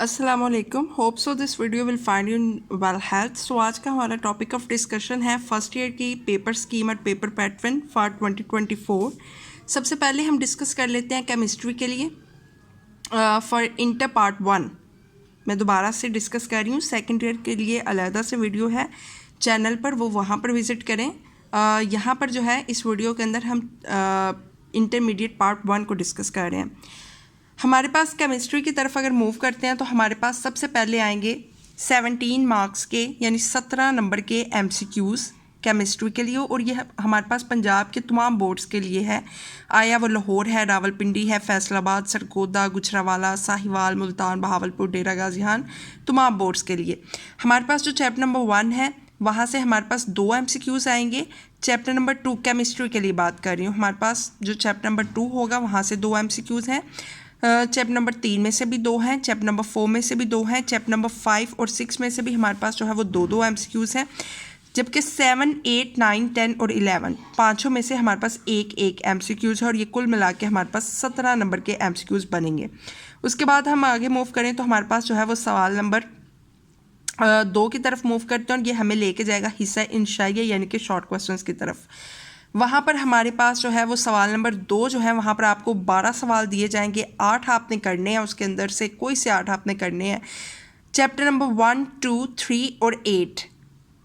अस्सलाम वालेकुम। Hope so this video will find you in well health. So आज का हमारा टॉपिक ऑफ डिस्कशन है फर्स्ट ईयर की पेपर स्कीम और पेपर पैटर्न फॉर 2024। सबसे पहले हम डिस्कस कर लेते हैं केमिस्ट्री के लिए फॉर इंटर पार्ट 1। मैं दोबारा से डिस्कस कर रही हूँ, सेकेंड ईयर के लिए अलहदा से वीडियो है चैनल पर, वो वहाँ पर विज़िट करें। यहाँ पर जो है इस वीडियो के अंदर हम इंटरमीडिएट पार्ट 1 को डिस्कस कर रहे हैं। हमारे पास केमिस्ट्री की तरफ अगर मूव करते हैं तो हमारे पास सबसे पहले आएंगे 17 मार्क्स के यानी 17 नंबर के MCQs केमिस्ट्री के लिए, और ये हमारे पास पंजाब के तमाम बोर्ड्स के लिए है। आया वो लाहौर है, रावलपिंडी है, फैसलाबाद, सरगोदा, गुजरावाला, साहिवाल, मुल्तान, बहावलपुर, डेरा गाजी खान, तमाम बोर्ड्स के लिए। हमारे पास जो चैप्टर नंबर 1 है वहाँ से हमारे पास 2 MCQs आएंगे। चैप्टर नंबर 2 केमिस्ट्री के लिए बात कर रही हूँ, हमारे पास जो चैप्टर नंबर 2 होगा वहाँ से 2 MCQs हैं। चैप्टर नंबर 3 में से भी 2 हैं, चैप्टर नंबर 4 में से भी 2 हैं, चैप्टर नंबर 5 और 6 में से भी हमारे पास जो है वो 2 MCQs हैं। जबकि 7, 8, 9, 10 और 11 पाँचों में से हमारे पास एक MCQs है, और ये कुल मिला के हमारे पास 17 नंबर के MCQs बनेंगे। उसके बाद हम आगे मूव करें तो हमारे पास जो है वो सवाल नंबर 2 की तरफ मूव करते हैं, और ये हमें लेके जाएगा हिस्सा इंशाइया यानी कि शॉर्ट क्वेश्चंस की तरफ। वहाँ पर हमारे पास जो है वो सवाल नंबर 2 जो है वहाँ पर आपको 12 सवाल दिए जाएंगे, 8 आपने करने हैं, उसके अंदर से कोई से 8 आपने करने हैं। चैप्टर नंबर 1, 2, 3 और 8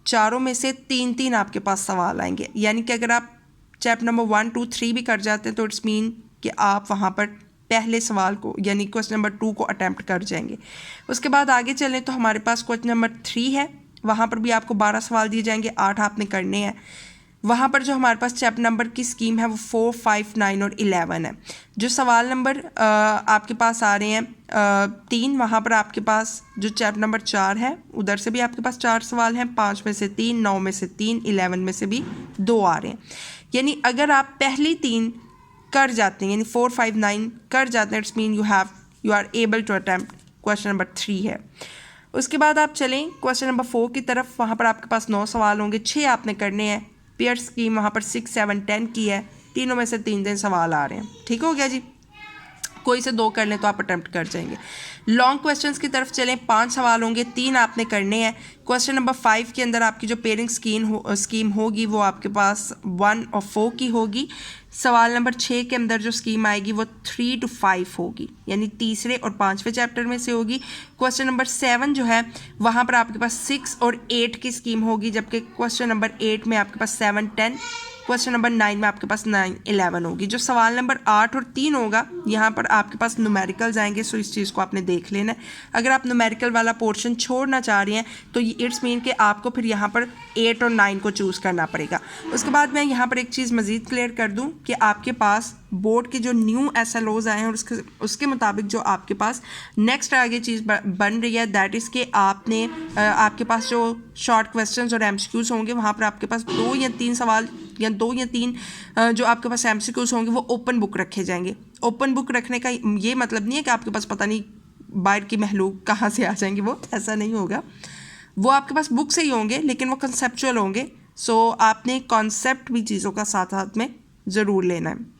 चारों में से 3 आपके पास सवाल आएंगे, यानी कि अगर आप चैप्टर नंबर 1, 2, 3 भी कर जाते हैं तो इट्स मीन कि आप वहाँ पर पहले सवाल को यानी क्वेश्चन नंबर 2 को अटैम्प्ट कर जाएंगे। उसके बाद आगे चलें तो हमारे पास क्वेश्चन नंबर 3 है, वहाँ पर भी आपको 12 सवाल दिए जाएंगे, 8 आपने करने हैं। वहाँ पर जो हमारे पास चैप्टर नंबर की स्कीम है वो 4, 5, 9 और 11 है। जो सवाल नंबर आपके पास आ रहे हैं 3, वहाँ पर आपके पास जो चैप्टर नंबर 4 है उधर से भी आपके पास 4 सवाल हैं, 5 में से 3, 9 में से 3, 11 में से भी 2 आ रहे हैं। यानी अगर आप पहली 3 कर जाते हैं यानी 4, 5, 9 कर जाते हैं, it's mean you are able to attempt question number 3 है। उसके बाद आप चलें क्वेश्चन नंबर 4 की तरफ, वहाँ पर आपके पास 9 सवाल होंगे, 6 आपने करने हैं। पेयर स्कीम वहाँ पर 6, 7, 10 की है, तीनों में से 3 सवाल आ रहे हैं। ठीक हो गया जी, कोई से 2 कर लें तो आप अटैम्प्ट कर जाएंगे। लॉन्ग क्वेश्चंस की तरफ चलें, 5 सवाल होंगे, 3 आपने करने हैं। क्वेश्चन नंबर 5 के अंदर आपकी जो पेयरिंग स्कीम होगी वो आपके पास 1 और 4 की होगी। सवाल नंबर 6 के अंदर जो स्कीम आएगी वो 3 to 5 होगी, यानी तीसरे और 5वें चैप्टर में से होगी। क्वेश्चन नंबर 7 जो है वहाँ पर आपके पास 6 और 8 की स्कीम होगी, जबकि क्वेश्चन नंबर 8 में आपके पास 7, 10, क्वेश्चन नंबर 9 में आपके पास 9, 11 होगी। जो सवाल नंबर 8 और 3 होगा यहाँ पर आपके पास न्यूमेरिकल्स आएंगे, सो इस चीज़ को आपने देख लेना है। अगर आप न्यूमेरिकल वाला पोर्शन छोड़ना चाह रहे हैं तो इट्स मीन कि आपको फिर यहाँ पर 8 और 9 को चूज़ करना पड़ेगा। उसके बाद मैं यहाँ पर एक चीज़ मज़ीद क्लियर कर दूँ कि आपके पास बोर्ड के जो न्यू SLOs आए हैं और उसके मुताबिक जो आपके पास नेक्स्ट आगे चीज़ बन रही है, दैट इज़ कि आपने आपके पास जो शॉर्ट क्वेश्चंस और MCQs होंगे वहाँ पर आपके पास 2 या 3 सवाल या 2 या 3 जो आपके पास MCQs होंगे वो ओपन बुक रखे जाएंगे। ओपन बुक रखने का ये मतलब नहीं है कि आपके पास पता नहीं बाहर की महलूक कहाँ से आ जाएंगे, वो ऐसा नहीं होगा। वो आपके पास बुक से ही होंगे लेकिन वो कंसेप्चुअल होंगे, सो आपने कॉन्सेप्ट भी चीज़ों का साथ साथ में ज़रूर लेना है।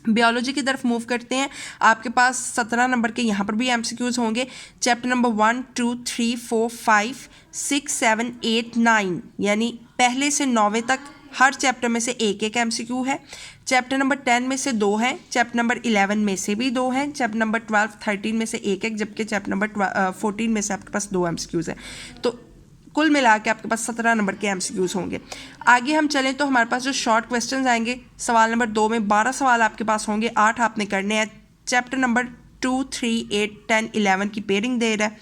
बायोलॉजी की तरफ मूव करते हैं, आपके पास 17 नंबर के यहाँ पर भी MCQs होंगे। चैप्टर नंबर 1, 2, 3, 4, 5, 6, 7, 8, 9 यानी पहले से 9वें तक हर चैप्टर में से एक MCQ है। चैप्टर नंबर 10 में से 2 हैं, चैप्टर नंबर 11 में से भी 2 हैं, चैप्टर नंबर 12, 13 में से एक, जबकि चैप्टर नंबर 14 में से आपके पास 2 MCQs हैं। तो कुल मिला के आपके पास 17 नंबर के MCQs होंगे। आगे हम चलें तो हमारे पास जो शॉर्ट क्वेश्चंस आएंगे, सवाल नंबर 2 में 12 सवाल आपके पास होंगे, 8 आपने करने हैं। चैप्टर नंबर 2, 3, 8, 10, 11 की पेयरिंग दे रहा है,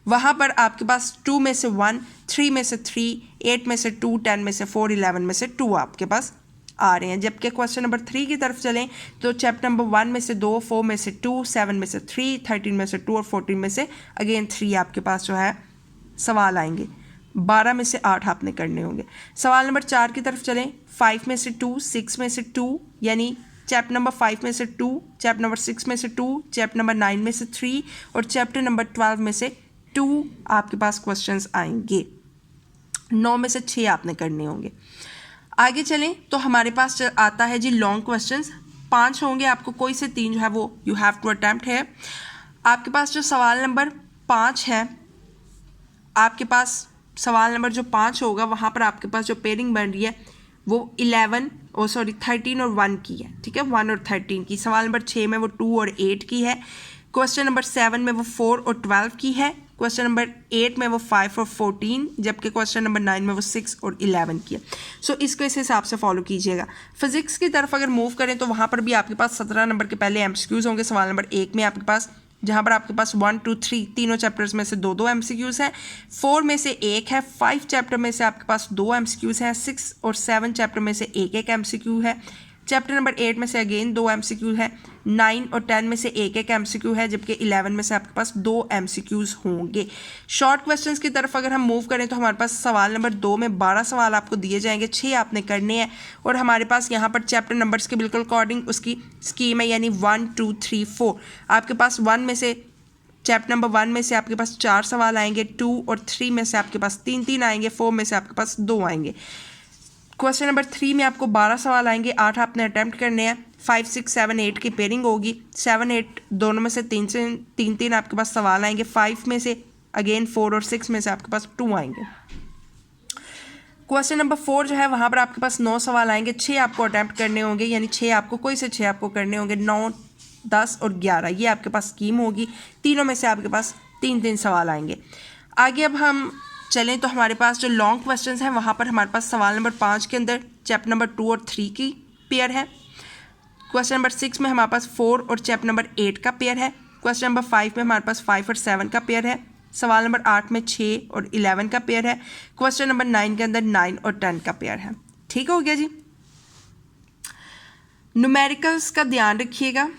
वहाँ पर आपके पास 2 में से 1, 3 में से 3, 8 में से 2, 10 में से 4, 11 में से 2 आपके पास आ रहे हैं। जबकि क्वेश्चन नंबर 3 की तरफ चलें तो चैप्टर नंबर 1 में से 2, 4 में से 2, 7 में से 3, 13 में से 2 और 14 में से अगेन 3 आपके पास जो है सवाल आएंगे। 12 में से 8 आपने करने होंगे। सवाल नंबर 4 की तरफ चलें, 5 में से 2, 6 में से 2 यानी चैप्टर नंबर 5 में से 2, चैप्टर नंबर 6 में से 2, चैप्टर नंबर 9 में से 3 और चैप्टर नंबर 12 में से 2 आपके पास क्वेश्चंस आएंगे। 9 में से 6 आपने करने होंगे। आगे चलें तो हमारे पास आता है जी लॉन्ग क्वेश्चंस, 5 होंगे, आपको कोई से 3 जो है वो यू हैव टू अटैम्प्ट है। आपके पास जो सवाल नंबर 5 है, आपके पास सवाल नंबर जो 5 होगा वहाँ पर आपके पास जो पेयरिंग बन रही है वो 13 और 1 की है, ठीक है, 1 और 13 की। सवाल नंबर 6 में वो 2 और 8 की है। क्वेश्चन नंबर 7 में वो 4 और 12 की है। क्वेश्चन नंबर 8 में वो 5 और 14, जबकि क्वेश्चन नंबर 9 में वो 6 और 11 की है। सो इसको इस हिसाब से फॉलो कीजिएगा। फिजिक्स की तरफ अगर मूव करें तो वहाँ पर भी आपके पास 17 नंबर के पहले एमसीक्यूज़ होंगे। सवाल नंबर 1 में आपके पास, जहाँ पर आपके पास 1, 2, 3 तीनों चैप्टर्स में से 2 एमसीक्यूज़ हैं। 4 में से 1 है। 5 चैप्टर में से आपके पास 2 एमसीक्यूज़ हैं। 6 और 7 चैप्टर में से एक एमसीक्यू है। चैप्टर नंबर 8 में से अगेन 2 एमसीक्यू है। 9 और 10 में से एक एमसीक्यू है, जबकि 11 में से आपके पास 2 एमसीक्यूज़ होंगे। शॉर्ट क्वेश्चंस की तरफ अगर हम मूव करें तो हमारे पास सवाल नंबर 2 में 12 सवाल आपको दिए जाएंगे, 6 आपने करने हैं। और हमारे पास यहाँ पर चैप्टर नंबर्स के बिल्कुल अकॉर्डिंग उसकी स्कीम है, यानी 1, 2, 3, 4। आपके पास 1 में से, चैप्टर नंबर 1 में से आपके पास 4 सवाल आएंगे। 2 और 3 में से आपके पास 3 आएंगे। 4 में से आपके पास 2 आएंगे। क्वेश्चन नंबर 3 में आपको 12 सवाल आएंगे, 8 आपने अटैम्प्ट करने हैं। 5, 6, 7, 8 की पेयरिंग होगी। 7, 8 दोनों में से तीन आपके पास सवाल आएंगे। 5 में से अगेन 4 और 6 में से आपके पास 2 आएंगे। क्वेश्चन नंबर 4 जो है वहाँ पर आपके पास 9 सवाल आएंगे। 6 आपको अटैम्प्ट करने होंगे, यानी 6 आपको, कोई से 6 आपको करने होंगे। 9, 10 और 11 ये आपके पास स्कीम होगी। तीनों में से आपके पास 3 सवाल आएंगे। आगे अब हम चलें तो हमारे पास जो लॉन्ग क्वेश्चंस हैं वहाँ पर हमारे पास सवाल नंबर 5 के अंदर चैप्टर नंबर 2 और 3 की पेयर है। क्वेश्चन नंबर 6 में हमारे पास 4 और चैप्टर नंबर 8 का पेयर है। क्वेश्चन नंबर 5 में हमारे पास 5 और 7 का पेयर है। सवाल नंबर 8 में 6 और 11 का पेयर है। क्वेश्चन नंबर 9 के अंदर 9 और 10 का पेयर है। ठीक हो गया जी। न्यूमेरिकल्स का ध्यान रखिएगा,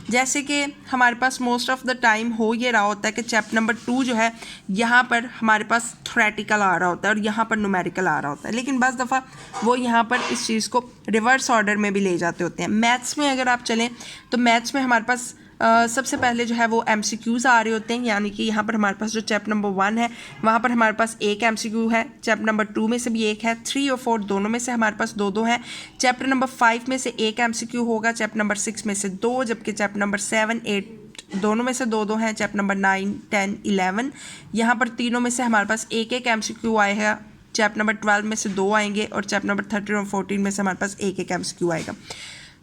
जैसे कि हमारे पास मोस्ट ऑफ द टाइम हो ये रहा होता है कि चैप्टर नंबर 2 जो है यहाँ पर हमारे पास थ्योरेटिकल आ रहा होता है और यहाँ पर न्यूमेरिकल आ रहा होता है, लेकिन बस दफ़ा वो यहाँ पर इस चीज़ को रिवर्स ऑर्डर में भी ले जाते होते हैं। मैथ्स में अगर आप चलें तो मैथ्स में हमारे पास सबसे पहले जो है वो एमसीक्यूज़ आ रहे होते हैं, यानी कि यहाँ पर हमारे पास जो चैप्टर नंबर 1 है वहाँ पर हमारे पास एक एमसीक्यू है। चैप्टर नंबर 2 में से भी एक है। 3 और 4 दोनों में से हमारे पास 2 हैं। चैप्टर नंबर 5 में से एक एमसीक्यू होगा। चैप्टर नंबर 6 में से 2, जबकि चैप्टर नंबर 7, 8 दोनों में से 2 हैं। चैप्टर नंबर 9, 10, 11 यहाँ पर तीनों में से हमारे पास एक एमसीक्यू आएगा। चैप्टर नंबर 12 में से 2 आएंगे और चैप्टर नंबर 13 और 14 में से हमारे पास एक एमसीक्यू आएगा।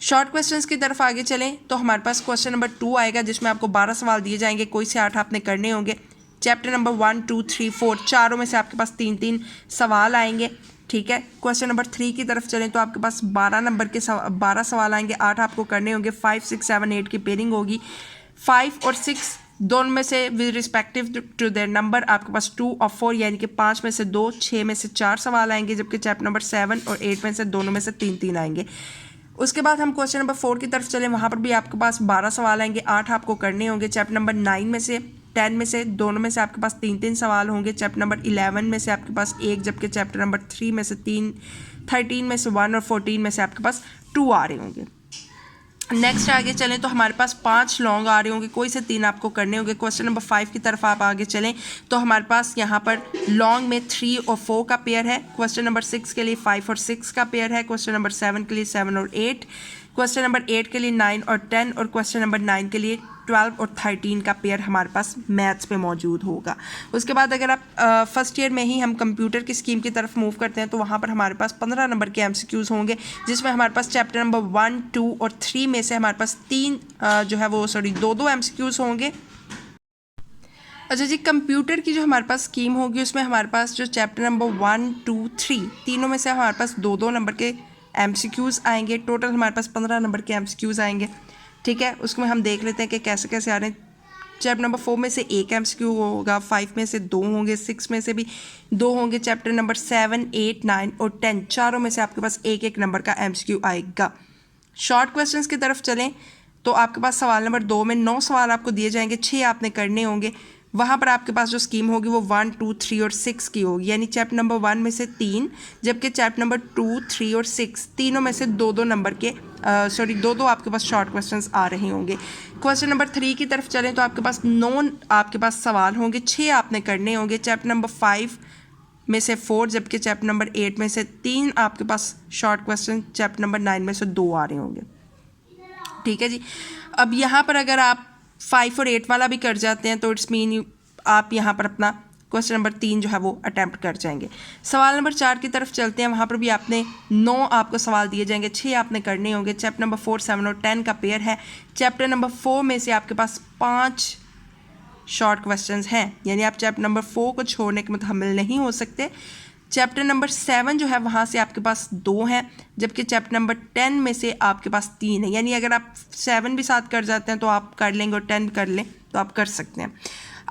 शॉर्ट क्वेश्चंस की तरफ आगे चलें तो हमारे पास क्वेश्चन नंबर 2 आएगा, जिसमें आपको 12 सवाल दिए जाएंगे, कोई से 8 आपने करने होंगे। चैप्टर नंबर 1, 2, 3, 4 चारों में से आपके पास 3 सवाल आएंगे। ठीक है। क्वेश्चन नंबर 3 की तरफ चलें तो आपके पास 12 नंबर के 12 सवाल आएंगे, 8 आपको करने होंगे। 5, 6, 7, 8 की पेयरिंग होगी। 5 और 6 दोनों में से with respective to their number आपके पास 2 और 4, यानी कि 5 में से 2, 6 में से 4 सवाल आएंगे, जबकि चैप्टर नंबर 7 और 8 में से दोनों में से 3 आएंगे। उसके बाद हम क्वेश्चन नंबर 4 की तरफ चलें, वहाँ पर भी आपके पास 12 सवाल आएंगे, 8 आपको करने होंगे। चैप्टर नंबर 9 में से 10 में से दोनों में से आपके पास 3 सवाल होंगे। चैप्टर नंबर 11 में से आपके पास एक, जबकि चैप्टर नंबर 3 में से 3, 13 में से 1 और 14 में से आपके पास 2 आ रहे होंगे। नेक्स्ट आगे चलें तो हमारे पास 5 लॉन्ग आ रहे होंगे, कोई से 3 आपको करने होंगे। क्वेश्चन नंबर 5 की तरफ आप आगे चलें तो हमारे पास यहाँ पर लॉन्ग में 3 और 4 का पेयर है। क्वेश्चन नंबर 6 के लिए 5 और 6 का पेयर है। क्वेश्चन नंबर 7 के लिए 7 और 8, क्वेश्चन नंबर 8 के लिए 9 और 10 और क्वेश्चन नंबर 9 के लिए 12 और 13 का पेयर हमारे पास मैथ्स पे मौजूद होगा। उसके बाद अगर आप फर्स्ट ईयर में ही हम कंप्यूटर की स्कीम की तरफ मूव करते हैं तो वहाँ पर हमारे पास 15 नंबर के एमसीक्यूज़ होंगे, जिसमें हमारे पास चैप्टर नंबर 1, 2 और 3 में से हमारे पास 2 एमसीक्यूज़ होंगे। अच्छा जी, कंप्यूटर की जो हमारे पास स्कीम होगी उसमें हमारे पास जो चैप्टर नंबर 1, 2, 3 तीनों में से हमारे पास 2 नंबर के एमसीक्यूज़ आएंगे। टोटल हमारे पास 15 नंबर के एमसीक्यूज़ आएंगे। ठीक है, उसमें हम देख लेते हैं कि कैसे कैसे आ रहे हैं। चैप्टर नंबर 4 में से एक एमसीक्यू होगा, 5 में से 2 होंगे, 6 में से भी 2 होंगे। चैप्टर नंबर 7, 8, 9 और 10 चारों में से आपके पास एक नंबर का एमसीक्यू आएगा। शॉर्ट क्वेश्चंस की तरफ चलें तो आपके पास सवाल नंबर 2 में 9 सवाल आपको दिए जाएंगे, 6 आपने करने होंगे। वहाँ पर आपके पास जो स्कीम होगी वो 1, 2, 3 और 6 की होगी, यानी चैप्टर नंबर 1 में से 3, जबकि चैप्टर नंबर 2, 3 और 6 तीनों में से 2 नंबर के 2 आपके पास शॉर्ट क्वेश्चंस आ रहे होंगे। क्वेश्चन नंबर 3 की तरफ चलें तो आपके पास 9 आपके पास सवाल होंगे, 6 आपने करने होंगे। चैप्टर नंबर 5 में से 4, जबकि चैप्टर नंबर 8 में से 3 आपके पास शॉर्ट क्वेश्चन, चैप्टर नंबर 9 में से 2 आ रहे होंगे। ठीक है जी। अब यहाँ पर अगर आप 5 और 8 वाला भी कर जाते हैं तो इट्स मीन आप यहाँ पर अपना क्वेश्चन नंबर 3 जो है वो अटैम्प्ट कर जाएंगे। सवाल नंबर 4 की तरफ चलते हैं। वहाँ पर भी आपने 9 आपको सवाल दिए जाएंगे, 6 आपने करने होंगे। चैप्टर नंबर 4, 7 और 10 का पेयर है। चैप्टर नंबर 4 में से आपके पास 5 शॉर्ट क्वेश्चंस हैं, यानी आप चैप्टर नंबर 4 को छोड़ने के मुतहम्मिल नहीं हो सकते। चैप्टर नंबर 7 जो है वहाँ से आपके पास 2 हैं, जबकि चैप्टर नंबर 10 में से आपके पास 3 है। यानी अगर आप 7 भी साथ कर जाते हैं तो आप कर लेंगे और 10 कर लें तो आप कर सकते हैं।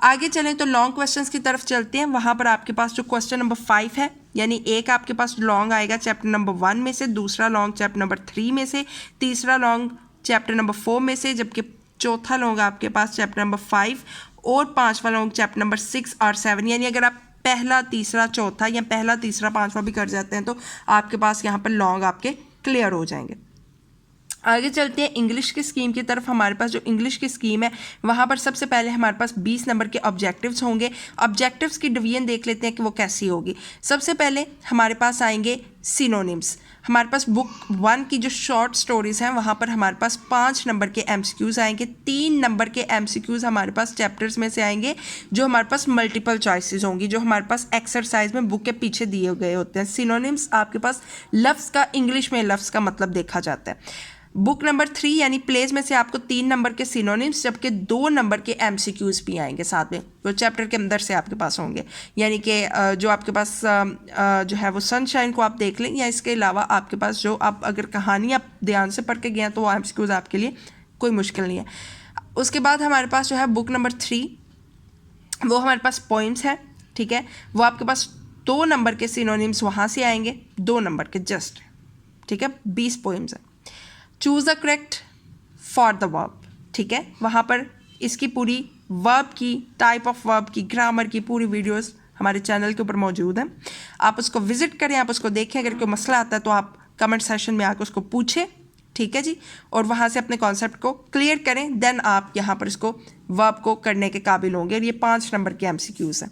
आगे चलें तो लॉन्ग क्वेश्चंस की तरफ चलते हैं। वहाँ पर आपके पास जो क्वेश्चन नंबर 5 है, यानी एक आपके पास लॉन्ग आएगा चैप्टर नंबर 1 में से, दूसरा लॉन्ग चैप्टर नंबर 3 में से, तीसरा लॉन्ग चैप्टर नंबर 4 में से, जबकि चौथा लॉन्ग आपके पास चैप्टर नंबर 5 और 5वां लॉन्ग चैप्टर नंबर 6 और 7। यानी अगर आप पहला तीसरा चौथा या पहला तीसरा 5वां भी कर जाते हैं तो आपके पास यहाँ पर लॉन्ग आपके क्लियर हो जाएंगे। आगे चलते हैं इंग्लिश की स्कीम की तरफ। हमारे पास जो इंग्लिश की स्कीम है वहाँ पर सबसे पहले हमारे पास 20 नंबर के ऑब्जेक्टिव्स होंगे। ऑब्जेक्टिव्स की डिवीजन देख लेते हैं कि वो कैसी होगी। सबसे पहले हमारे पास आएंगे सिनोनिम्स। हमारे पास बुक 1 की जो शॉर्ट स्टोरीज़ हैं वहाँ पर हमारे पास 5 नंबर के MCQs आएंगे। 3 नंबर के MCQs हमारे पास चैप्टर्स में से आएंगे जो हमारे पास मल्टीपल चॉइसेस होंगी, जो हमारे पास एक्सरसाइज में बुक के पीछे दिए गए होते हैं। सिनोनिम्स आपके पास लफ्ज़ का इंग्लिश में लफ्ज़ का मतलब देखा जाता है। बुक नंबर 3 यानी प्लेस में से आपको 3 नंबर के सिनोनिम्स जबकि 2 नंबर के MCQs भी आएंगे साथ में, जो चैप्टर के अंदर से आपके पास होंगे। यानी कि जो आपके पास जो है वो सनशाइन को आप देख लें, या इसके अलावा आपके पास जो आप अगर कहानी आप ध्यान से पढ़ के गए हैं तो वो MCQs आपके लिए कोई मुश्किल नहीं है। उसके बाद हमारे पास जो है बुक नंबर 3 वो हमारे पास पोइम्स है, ठीक है। वो आपके पास 2 नंबर के सिनोनिम्स वहाँ से आएंगे, 2 नंबर के जस्ट, ठीक है। 20 पोइम्स है। Choose the correct for the verb, ठीक है। वहाँ पर इसकी पूरी वर्ब की, टाइप ऑफ वर्ब की, ग्रामर की पूरी वीडियोस हमारे चैनल के ऊपर मौजूद हैं। आप उसको विजिट करें, आप उसको देखें। अगर कोई मसला आता है तो आप कमेंट सेशन में आकर उसको पूछें, ठीक है जी, और वहाँ से अपने कॉन्सेप्ट को क्लियर करें। देन आप यहाँ पर इसको वर्ब को करने के काबिल होंगे। और ये 5 नंबर के MCQs हैं,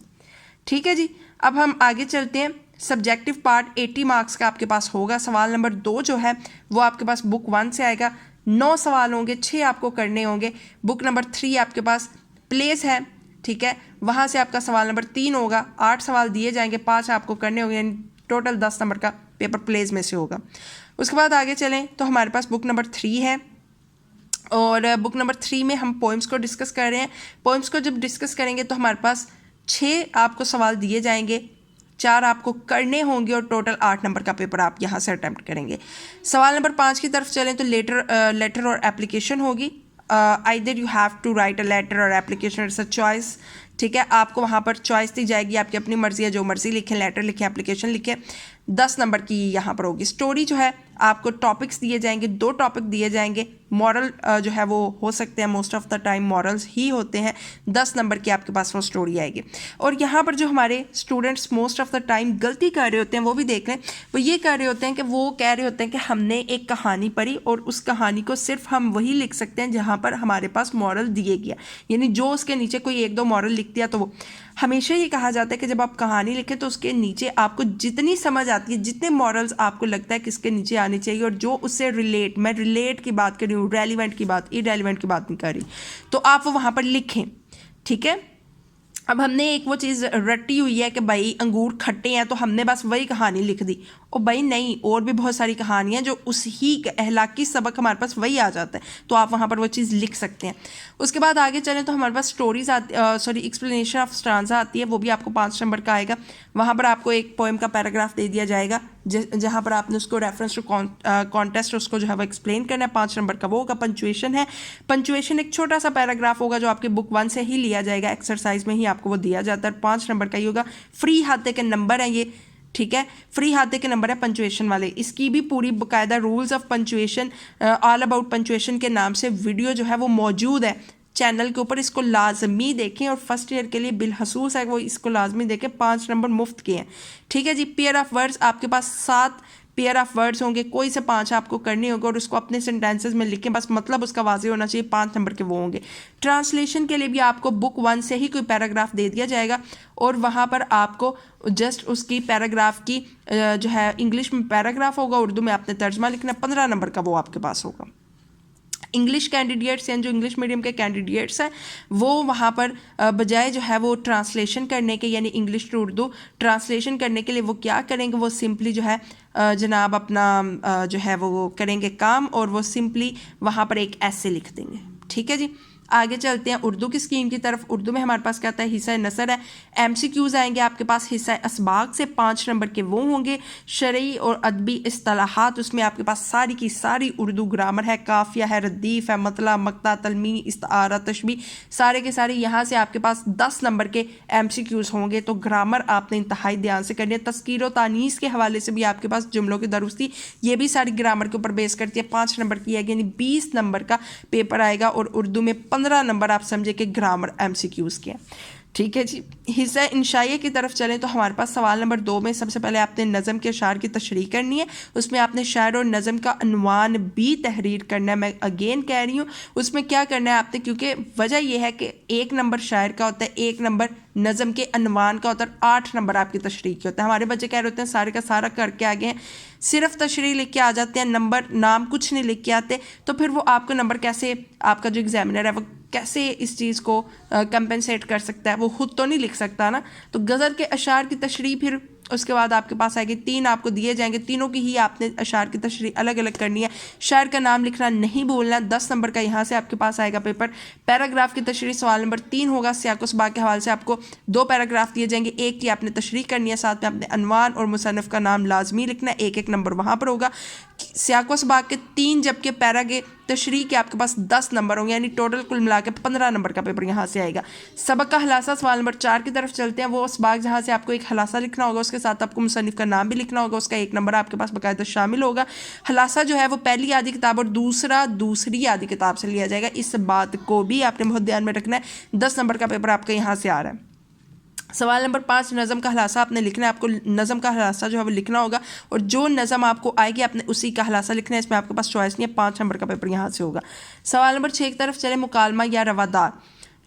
ठीक है जी। अब हम आगे चलते हैं। सब्जेक्टिव पार्ट 80 मार्क्स का आपके पास होगा। सवाल नंबर 2 जो है वो आपके पास बुक 1 से आएगा। 9 सवाल होंगे, 6 आपको करने होंगे। बुक नंबर 3 आपके पास प्लेस है, ठीक है। वहाँ से आपका सवाल नंबर 3 होगा। 8 सवाल दिए जाएंगे, 5 आपको करने होंगे, यानी टोटल 10 नंबर का पेपर प्लेस में से होगा। उसके बाद आगे चलें तो हमारे पास बुक नंबर 3 है, और बुक नंबर 3 में हम पोइम्स को डिस्कस कर रहे हैं। पोइम्स को जब डिस्कस करेंगे तो हमारे पास 6 आपको सवाल दिए जाएंगे, 4 आपको करने होंगे, और टोटल 8 नंबर का पेपर आप यहाँ से अटैम्प्ट करेंगे। सवाल नंबर 5 की तरफ चलें तो लेटर और एप्लीकेशन होगी। Either you have to write a letter और एप्लीकेशन, इट्स अ चॉइस, ठीक है। आपको वहाँ पर चॉइस दी जाएगी, आपकी अपनी मर्जी है, जो मर्जी लिखें, लेटर लिखें, एप्लीकेशन लिखें। 10 नंबर की यहाँ पर होगी। स्टोरी जो है आपको टॉपिक्स दिए जाएंगे, 2 टॉपिक दिए जाएंगे। मॉरल जो है वो हो सकते हैं, most of the time morals ही होते हैं। 10 नंबर की आपके पास वो स्टोरी आएगी। और यहाँ पर जो हमारे students most of the time गलती कर रहे होते हैं वो भी देख लें। वो ये कर रहे होते हैं कि वो कह रहे होते हैं कि हमने एक कहानी पढ़ी और उस कहानी को सिर्फ हम वही लिख सकते हैं जहाँ पर हमारे पास मॉरल दिए गया, यानी जो उसके नीचे कोई 1-2 मॉरल लिख दिया तो वो। हमेशा ये कहा जाता है कि जब आप कहानी लिखें तो उसके नीचे आपको जितनी समझ आती है, जितने मॉरल्स आपको लगता है कि इसके नीचे आनी चाहिए, और जो उससे रिलेट, मैं रिलेट की बात कर रही हूँ, रेलिवेंट की बात, इरेलीवेंट की बात नहीं कर रही, तो आप वो वहाँ पर लिखें, ठीक है। अब हमने एक वो चीज़ रटी हुई है कि भाई अंगूर खट्टे हैं तो हमने बस वही कहानी लिख दी, और भाई नहीं, और भी बहुत सारी कहानियाँ जो उस ही अहलाकी सबक हमारे पास वही आ जाता है, तो आप वहाँ पर वो चीज़ लिख सकते हैं। उसके बाद आगे चलें तो हमारे पास स्टोरीज आती, एक्सप्लेनेशन ऑफ स्टांजा आती है, वो भी आपको 5 नंबर का आएगा। वहाँ पर आपको एक पोएम का पैराग्राफ दे दिया जाएगा जहाँ पर आपने उसको रेफरेंस टू कॉन्टेस्ट उसको जो है वो एक्सप्लेन करना है। 5 नंबर का वो होगा। पंचुएशन है, पंचुएशन एक छोटा सा पैराग्राफ होगा जो आपके बुक 1 से ही लिया जाएगा, एक्सरसाइज में ही आपको वो दिया जाता है। 5 नंबर का ही होगा। फ्री हाथे के नंबर हैं ये, ठीक है, फ्री हाथे के नंबर है पंचुएशन वाले। इसकी भी पूरी बाकायदा rules of punctuation, all about punctuation के नाम से वीडियो जो है वो मौजूद है चैनल के ऊपर। इसको लाजमी देखें, और फर्स्ट ईयर के लिए बिलखसूस है वो इसको लाजमी देखें। 5 नंबर मुफ्त के हैं, ठीक है जी। पेयर ऑफ वर्ड्स आपके पास 7 पेयर ऑफ वर्ड्स होंगे, कोई से 5 आपको करने होंगे, और उसको अपने सेंटेंसेस में लिखें, बस मतलब उसका वाज़ेह होना चाहिए। 5 नंबर के वो होंगे। ट्रांसलेशन के लिए भी आपको बुक 1 से ही कोई पैराग्राफ दे दिया जाएगा, और वहाँ पर आपको जस्ट उसकी पैराग्राफ की जो है इंग्लिश में पैराग्राफ होगा, उर्दू में आपने तर्जमा लिखना। 15 नंबर का वो आपके पास होगा। इंग्लिश कैंडिडेट्स हैं, जो इंग्लिश मीडियम के कैंडिडेट्स हैं, वो वहाँ पर बजाय जो है वो ट्रांसलेशन करने के, यानी इंग्लिश टू उर्दू ट्रांसलेशन करने के लिए वो क्या करेंगे, वो सिंपली जो है जनाब अपना जो है वो करेंगे काम, और वो सिंपली वहाँ पर एक ऐसे लिख देंगे। ठीक है जी, आगे चलते हैं उर्दू की स्कीम की तरफ। उर्दू में हमारे पास क्या आता है, हिस्सा नसर है, MCQs आएंगे आपके पास, हिस्सा असबाग से 5 नंबर के वो होंगे, शरई और अदबी इस्तिलाहात, उसमें आपके पास सारी की सारी उर्दू ग्रामर है, काफिया है, रदीफ़ है, मतला, मक्ता, तलमी, इस्तारा, तशबी, सारे के सारे यहाँ से आपके पास 10 नंबर के MCQs होंगे। तो ग्रामर आपने इंतहाई ध्यान से करनी है। तस्कीर व तानीस के हवाले से भी आपके पास जुमलों की दुरुस्ती, ये भी सारी ग्रामर के ऊपर बेस करती है, 5 नंबर की है, यानी 20 नंबर का पेपर आएगा, और उर्दू में 15 नंबर आप समझे कि ग्रामर MCQs के हैं। ठीक है जी, हिस्सा इंशाइया की तरफ चलें तो हमारे पास सवाल नंबर 2 में सबसे पहले आपने नज़म के अशार की तशरीह करनी है। उसमें आपने शायर और नज़म का अनवान भी तहरीर करना है। मैं अगेन कह रही हूँ, उसमें क्या करना है आपने, क्योंकि वजह यह है कि 1 नंबर शायर का होता है, 1 नंबर नज़म के अनवान का होता है, 8 नंबर आपकी तशरीह के होता है। हमारे बच्चे कह रहे होते हैं सारे का सारा करके आ गए हैं, सिर्फ तशरीह लिख के आ जाते हैं, नंबर नाम कुछ नहीं लिख के आते, तो फिर वो आपका नंबर कैसे, आपका जो एग्जामिनर है वो कैसे इस चीज़ को कंपेंसेट कर सकता है, वो खुद तो नहीं लिख सकता ना। तो गज़ल के अशार की तशरीह फिर उसके बाद आपके पास आएगी, 3 आपको दिए जाएंगे, तीनों की ही आपने अशार की तशरीह अलग अलग करनी है। शायर का नाम लिखना नहीं भूलना, 10 नंबर का यहाँ से आपके पास आएगा पेपर। पैराग्राफ की तशरीह सवाल नंबर 3 होगा, सियाक़ व सबाक़ के हवाले से आपको 2 पैराग्राफ दिए जाएंगे, एक की आपने तशरीह करनी है, साथ में आपने अनवान और मुसन्निफ़ का नाम लाजमी लिखना है, 1-1 नंबर वहाँ पर होगा। सियाक़ व सबाक़ के 3, जबकि पैरा के तशरीह के आपके पास 10 नंबर होंगे, यानी टोटल कुल मिला के 15 नंबर का पेपर यहाँ से आएगा। सबक का हलासा सवाल नंबर 4 की तरफ चलते हैं। वो सबाक़ जहाँ से आपको एक हलासा लिखना होगा, उसके साथ आपको मुसन्निफ़ का नाम भी लिखना होगा, उसका 1 नंबर आपके पास बाकायदा शामिल होगा। हलासा जो है वो पहली आधी किताब और दूसरा दूसरी आधी किताब से लिया जाएगा, इस बात को भी आपने बहुत ध्यान में रखना है। 10 नंबर का पेपर आपका यहाँ से आ रहा है। सवाल नंबर 5, नज़म का हलासा आपने लिखना है, आपको नज़म का हलासा जो है वो लिखना होगा, और जो नज़म आपको आएगी आपने उसी का हलासा लिखना है, इसमें आपके पास चॉइस नहीं है, 5 नंबर का पेपर यहाँ से होगा। सवाल नंबर 6 की तरफ चले, मुकालमा या रवादार।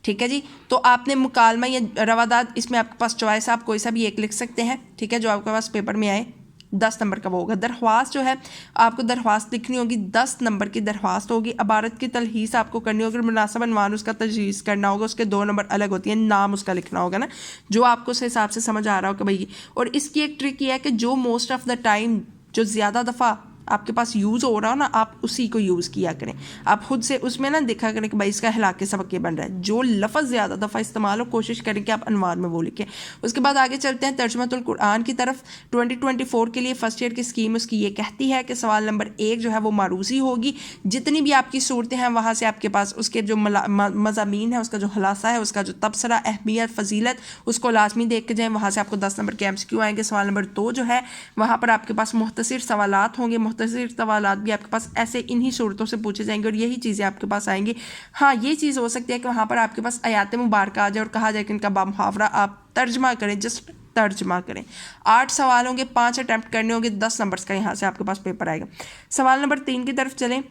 ठीक है जी, तो आपने मुकालमा या रवादार, इसमें आपके पास चॉइस है, आप कोई सा भी एक लिख सकते हैं। ठीक है, जो आपके पास पेपर में आए 10 नंबर का वो होगा। दरख्वास्त जो है आपको दरख्वास्त लिखनी होगी, 10 नंबर की दरख्वास्त होगी। अबारत की तलहीस आपको करनी होगी, मुनासिब अनवान उसका तजवीज़ करना होगा, उसके 2 नंबर अलग होती हैं, नाम उसका लिखना होगा ना, जो आपको उस हिसाब से समझ आ रहा हो कि भाई। और इसकी एक ट्रिक ये है कि जो मोस्ट ऑफ द टाइम जो ज़्यादा दफ़ा आपके पास यूज़ हो रहा हो ना, आप उसी को यूज़ किया करें। आप खुद से उसमें ना देखा करें कि भाई इसका हिला के सबक ये बन रहा है, जो लफ्ज़ ज़्यादा दफ़ा इस्तेमाल हो कोशिश करें कि आप अनवान में वो लिखें। उसके बाद आगे चलते हैं तर्जुमतुल कुरान की तरफ। 2024 के लिए फ़र्स्ट ईयर की स्कीम उसकी ये कहती है कि सवाल नंबर 1 जो है वो मारूज़ी होगी, जितनी भी आपकी सूरतें हैं वहाँ से आपके पास उसके जो मज़ामीन है, उसका जो हलासा है, उसका जो तबसरा, अहमियत, फजीलत, उसको लाजमी देख के जाएँ, वहाँ से आपको 10 नंबर के MCQ आएंगे। सवाल नंबर 2 जो है वहाँ पर आपके पास मुख्तसर सवालात होंगे, मुख्तसर सवालात भी आपके पास ऐसे इन्हीं सूरतों से पूछे जाएंगे, और यही चीज़ें आपके पास आएंगी। हाँ, ये चीज़ हो सकती है कि वहाँ पर आपके पास आयात मुबारक आ जाए और कहा जाए कि इनका बामुहावरा आप तर्जमा करें, जस्ट तर्जमा करें। 8 सवाल होंगे, 5 अटैम्प्ट करने होंगे, 10 नंबर्स का यहाँ से आपके पास पेपर आएगा। सवाल नंबर 3 की तरफ चलें।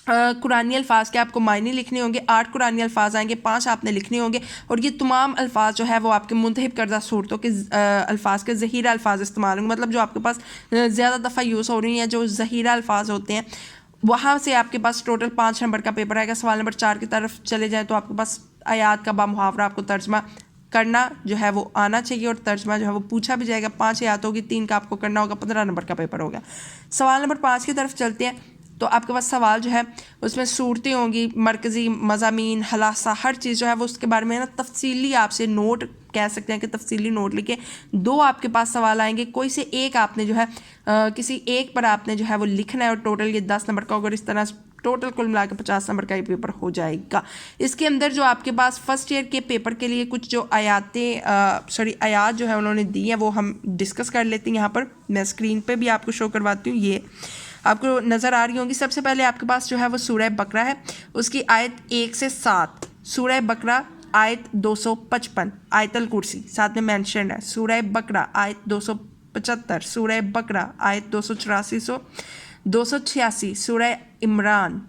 कुरानी अल्फाज के आपको मायने लिखने होंगे, 8 कुरानी अल्फाज आएंगे, 5 आपने लिखने होंगे, और ये तमाम अल्फाज जो है वो आपके मुंतहिब करदा सूरतों के अल्फाज के ज़हीरा अल्फाज इस्तेमाल होंगे, मतलब जो आपके पास ज़्यादा दफ़ा यूज़ हो रही हैं, जो ज़हीरा अल्फाज होते हैं, वहाँ से आपके पास टोटल 5 नंबर का पेपर आएगा। सवाल नंबर 4 की तरफ चले जाए तो आपके पास आयात का बामुहावरा आपको तर्जमा करना जो है वो आना चाहिए, और तर्जमा जो है वो पूछा भी जाएगा। 5 आयात होगी, 3 का आपको करना होगा, 15 नंबर का पेपर होगा। सवाल नंबर 5 की तरफ चलते हैं तो आपके पास सवाल जो है उसमें सूरतें होंगी, मरकज़ी मज़ामीन, हलासा, हर चीज़ जो है वो उसके बारे में ना तफसीली आपसे नोट, कह सकते हैं कि तफसीली नोट लिखे। 2 आपके पास सवाल आएंगे, कोई से एक आपने जो है किसी एक पर आपने जो है वो लिखना है, और टोटल ये 10 नंबर का होगा। इस तरह टोटल कुल मिला के 50 नंबर का ये पेपर हो जाएगा। इसके अंदर जो आपके पास फर्स्ट ईयर के पेपर के लिए कुछ जो आयात जो है उन्होंने दी हैं वो हम डिस्कस कर लेते हैं। यहाँ पर मैं स्क्रीन पे भी आपको शो करवाती हूँ, ये आपको नज़र आ रही होंगी। सबसे पहले आपके पास जो है वो सूरह बकरा है, उसकी आयत 1 से 7, सूरह बकरा आयत 255, आयतल कुर्सी साथ में मेंशन है, सूरह बकरा आयत 275, सूरह बकरा आयत 286, सूरह इमरान,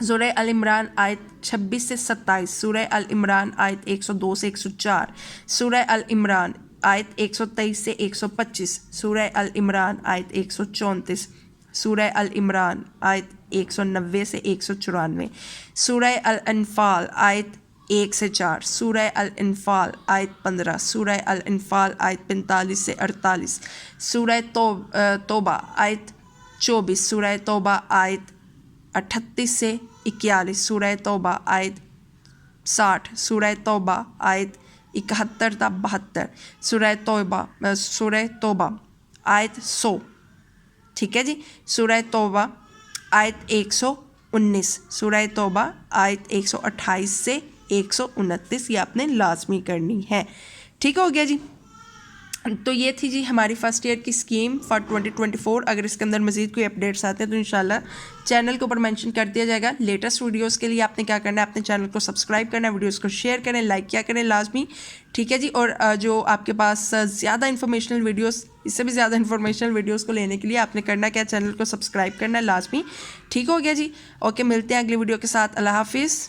सूरह अल इमरान आयत 26 से 27, सूरह अल इमरान आयत 102 से 104, सूरह अल इमरान आयत 123 से 125, सूरह अल इमरान आयत 134, सूरह अल इमरान आयत 190 से 194, सूरह अल-अनफाल आयत 1 से 4, सूरह अल-अनफाल आयत 15, सूरह अल-अनफाल आयत 45 से 48, सूरह तौबा आयत 24, सूरह तौबा आयत 38 से 41, सूरह तौबा आयत 60, सूरह तौबा आयत 71 तक 72, सूरह तौबा आयत 100, ठीक है जी। सूरह तौबा आयत 119, सूरह तौबा आयत 128 से 129, ये आपने लाजमी करनी है। ठीक हो गया जी। तो ये थी जी हमारी फर्स्ट ईयर की स्कीम फॉर 2024। अगर इसके अंदर मज़ीद कोई अपडेट्स आते हैं तो इंशाल्लाह चैनल के ऊपर मेंशन कर दिया जाएगा। लेटेस्ट वीडियोस के लिए आपने क्या करना है, अपने चैनल को सब्सक्राइब करना है, वीडियोस को शेयर करें, लाइक किया करें लाजमी, ठीक है जी। और जो आपके पास ज़्यादा इन्फॉर्मेशनल वीडियोस, इससे भी ज़्यादा इन्फॉर्मेशनल वीडियोस को लेने के लिए आपने करना क्या, चैनल को सब्सक्राइब करना है लाजमी। ठीक हो गया जी। ओके, मिलते हैं अगली वीडियो के साथ। अल्लाह हाफिज़।